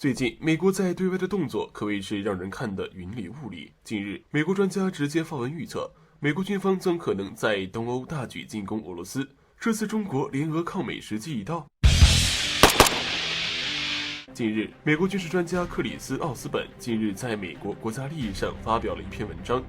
最近，美国在对外的动作可谓是让人看得云里雾里。近日，美国专家直接发文预测，美国军方将可能在东欧大举进攻俄罗斯。这次中国联俄抗美时机已到。近日，美国军事专家克里斯·奥斯本近日在美国国家利益上发表了一篇文章。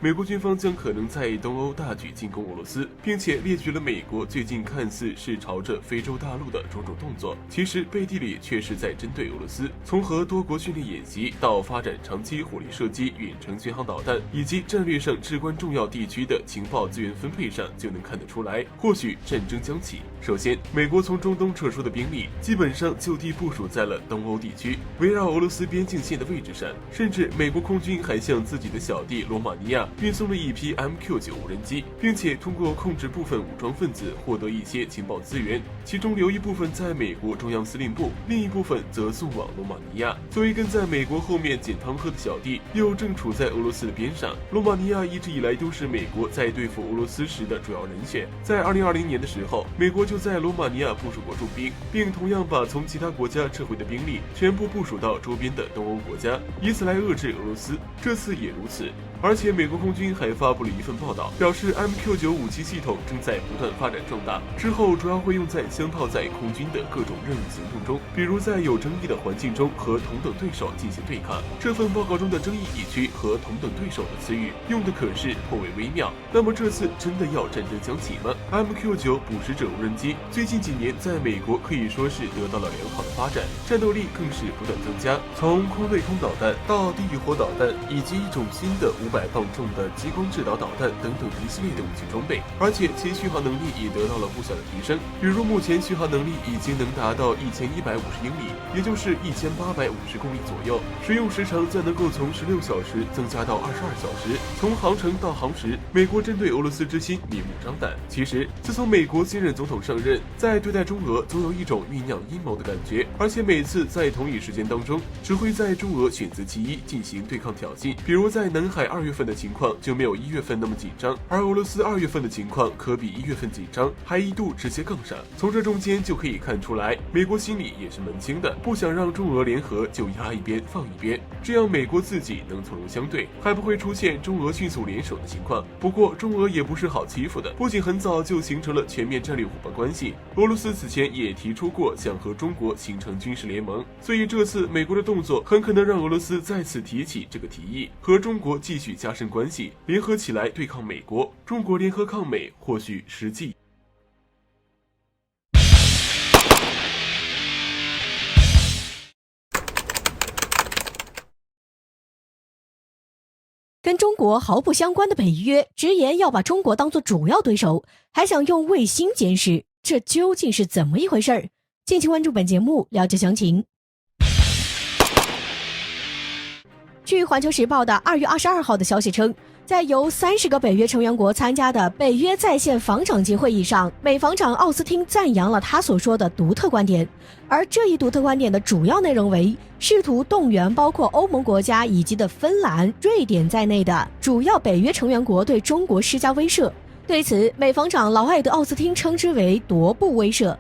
美国军方将可能在东欧大举进攻俄罗斯，并且列举了美国最近看似是朝着非洲大陆的种种动作，其实背地里却是在针对俄罗斯。从和多国训练演习到发展长期火力射击远程巡航导弹，以及战略上至关重要地区的情报资源分配上，就能看得出来，或许战争将起。首先，美国从中东撤出的兵力基本上就地部署在了东欧地区，围绕俄罗斯边境线的位置上，甚至美国空军还向自己的小弟罗马尼亚运送了一批 MQ9 无人机，并且通过控制部分武装分子获得一些情报资源，其中留一部分在美国中央司令部，另一部分则送往罗马尼亚。作为跟在美国后面捡汤喝的小弟，又正处在俄罗斯的边上，罗马尼亚一直以来都是美国在对付俄罗斯时的主要人选。在2020年的时候，美国就在罗马尼亚部署过重兵，并同样把从其他国家撤回的兵力全部部署到周边的东欧国家，以此来遏制俄罗斯。这次也如此。而且美国空军还发布了一份报道，表示 MQ9 武器系统正在不断发展壮大，之后主要会用在相套在空军的各种任务行动中，比如在有争议的环境中和同等对手进行对抗。这份报告中的争议地区和同等对手的词语用的可是颇为微妙。那么这次真的要战争将起吗？ MQ9 捕食者无人机最近几年在美国可以说是得到了良好的发展，战斗力更是不断增加，从空对空导弹到地狱火导弹，以及一种新的500磅重的激光制导导弹等等一系列的武器装备，而且其续航能力也得到了不小的提升。比如目前续航能力已经能达到1150英里，也就是1850公里左右，使用时长将能够从16小时增加到22小时。从航程到航时，美国针对俄罗斯之心明目张胆。其实自从美国新任总统上任，在对待中俄总有一种酝酿阴谋的感觉，而且每次在同一时间当中，只会在中俄选择其一进行对抗挑衅。比如在南海2月份的情况就没有1月份那么紧张，而俄罗斯2月份的情况可比1月份紧张，还一度直接杠上。从这中间就可以看出来，美国心里也是门清的，不想让中俄联合就压一边放一边，这样美国自己能从容相对，还不会出现中俄迅速联手的情况。不过中俄也不是好欺负的，不仅很早就形成了全面战略伙伴关系，俄罗斯此前也提出过想和中国形成军事联盟，所以这次美国的动作很可能让俄罗斯再次提起这个提议，和中国继续加深关系，联合起来对抗美国。中国联合抗美或许实际。跟中国毫不相关的北约直言要把中国当作主要对手，还想用卫星监视，这究竟是怎么一回事儿？敬请关注本节目了解详情。据环球时报的2月22号的消息称，在由30个北约成员国参加的北约在线防长级会议上，美防长奥斯汀赞扬了他所说的独特观点，而这一独特观点的主要内容为试图动员包括欧盟国家以及的芬兰、瑞典在内的主要北约成员国对中国施加威慑。对此，美防长劳埃德·奥斯汀称之为踱步威慑。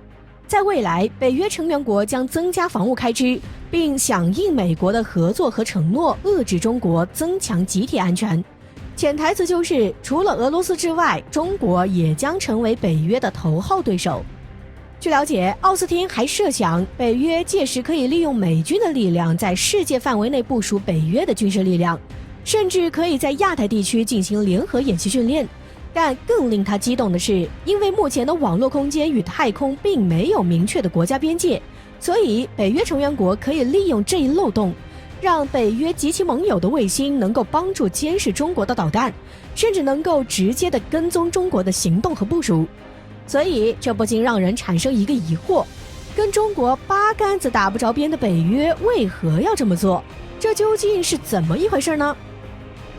在未来，北约成员国将增加防务开支，并响应美国的合作和承诺，遏制中国，增强集体安全。潜台词就是，除了俄罗斯之外，中国也将成为北约的头号对手。据了解，奥斯汀还设想，北约届时可以利用美军的力量在世界范围内部署北约的军事力量，甚至可以在亚太地区进行联合演习训练。但更令他激动的是，因为目前的网络空间与太空并没有明确的国家边界，所以北约成员国可以利用这一漏洞，让北约及其盟友的卫星能够帮助监视中国的导弹，甚至能够直接的跟踪中国的行动和部署。所以这不禁让人产生一个疑惑，跟中国八竿子打不着边的北约为何要这么做？这究竟是怎么一回事呢？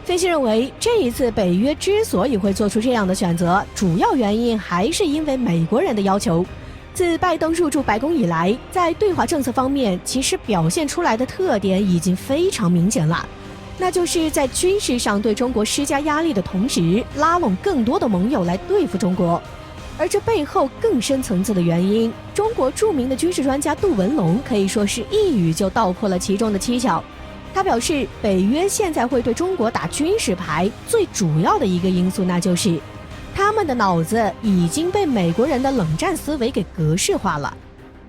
分析认为，这一次北约之所以会做出这样的选择，主要原因还是因为美国人的要求。自拜登入驻白宫以来，在对华政策方面其实表现出来的特点已经非常明显了，那就是在军事上对中国施加压力的同时，拉拢更多的盟友来对付中国。而这背后更深层次的原因，中国著名的军事专家杜文龙可以说是一语就道破了其中的蹊跷。他表示，北约现在会对中国打军事牌，最主要的一个因素，那就是他们的脑子已经被美国人的冷战思维给格式化了。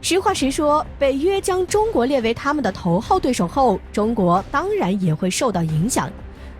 实话实说，北约将中国列为他们的头号对手后，中国当然也会受到影响。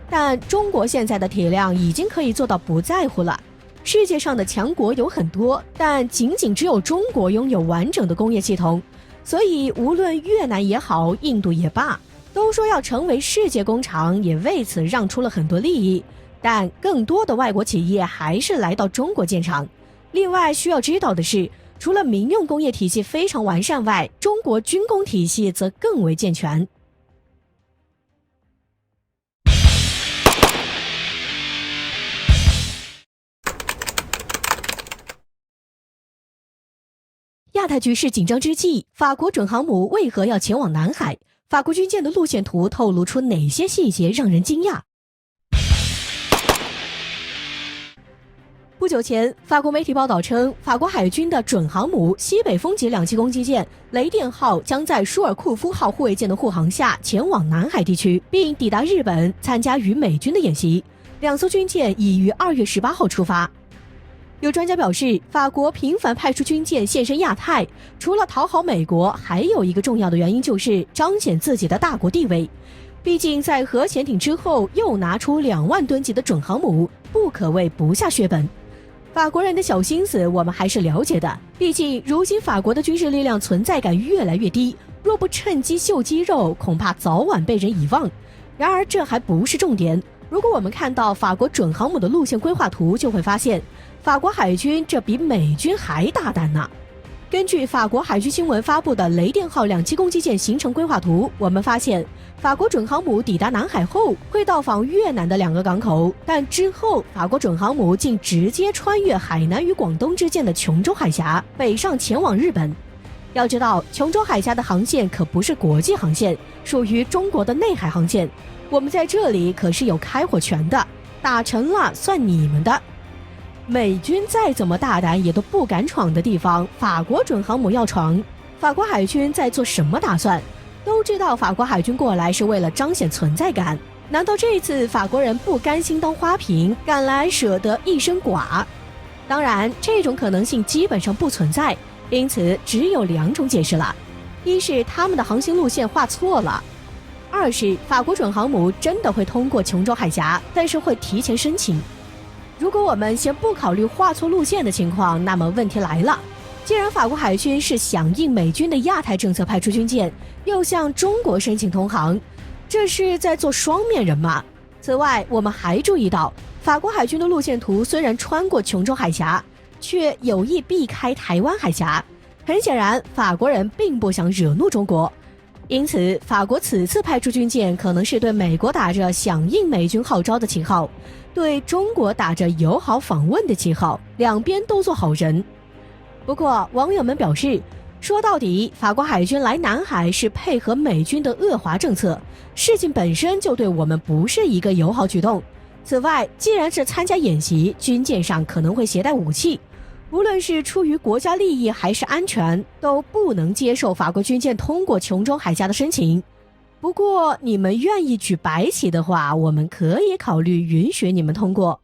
但中国现在的体量已经可以做到不在乎了。世界上的强国有很多，但仅仅只有中国拥有完整的工业系统，所以无论越南也好，印度也罢，都说要成为世界工厂，也为此让出了很多利益。但更多的外国企业还是来到中国建厂。另外需要知道的是，除了民用工业体系非常完善外，中国军工体系则更为健全。亚太局势紧张之际，法国准航母为何要前往南海？法国军舰的路线图透露出哪些细节让人惊讶？不久前，法国媒体报道称，法国海军的准航母西北风级2栖攻击舰雷电号将在舒尔库夫号护卫舰的护航下前往南海地区，并抵达日本参加与美军的演习。2艘军舰已于2月18号出发。有专家表示，法国频繁派出军舰现身亚太，除了讨好美国，还有一个重要的原因就是彰显自己的大国地位。毕竟在核潜艇之后又拿出2万吨级的准航母，不可谓不下血本。法国人的小心思我们还是了解的，毕竟如今法国的军事力量存在感越来越低，若不趁机秀肌肉，恐怕早晚被人遗忘。然而这还不是重点，如果我们看到法国准航母的路线规划图，就会发现法国海军这比美军还大胆呢。根据法国海军新闻发布的雷电号2栖攻击舰行程规划图，我们发现法国准航母抵达南海后会到访越南的2个港口，但之后法国准航母竟直接穿越海南与广东之间的琼州海峡，北上前往日本。要知道，琼州海峡的航线可不是国际航线，属于中国的内海航线，我们在这里可是有开火权的，打沉了算你们的。美军再怎么大胆也都不敢闯的地方，法国准航母要闯。法国海军在做什么打算？都知道法国海军过来是为了彰显存在感，难道这次法国人不甘心当花瓶，赶来舍得一身剐？当然，这种可能性基本上不存在，因此只有2种解释了：一是他们的航行路线画错了；二是法国准航母真的会通过琼州海峡，但是会提前申请。如果我们先不考虑画错路线的情况，那么问题来了。既然法国海军是响应美军的亚太政策派出军舰，又向中国申请通航，这是在做双面人吗？此外，我们还注意到，法国海军的路线图虽然穿过琼州海峡，却有意避开台湾海峡。很显然，法国人并不想惹怒中国。因此，法国此次派出军舰可能是对美国打着响应美军号召的旗号，对中国打着友好访问的旗号，两边都做好人。不过，网友们表示，说到底，法国海军来南海是配合美军的恶华政策，事情本身就对我们不是一个友好举动。此外，既然是参加演习，军舰上可能会携带武器，无论是出于国家利益还是安全，都不能接受法国军舰通过琼州海峡的申请。不过，你们愿意举白旗的话，我们可以考虑允许你们通过。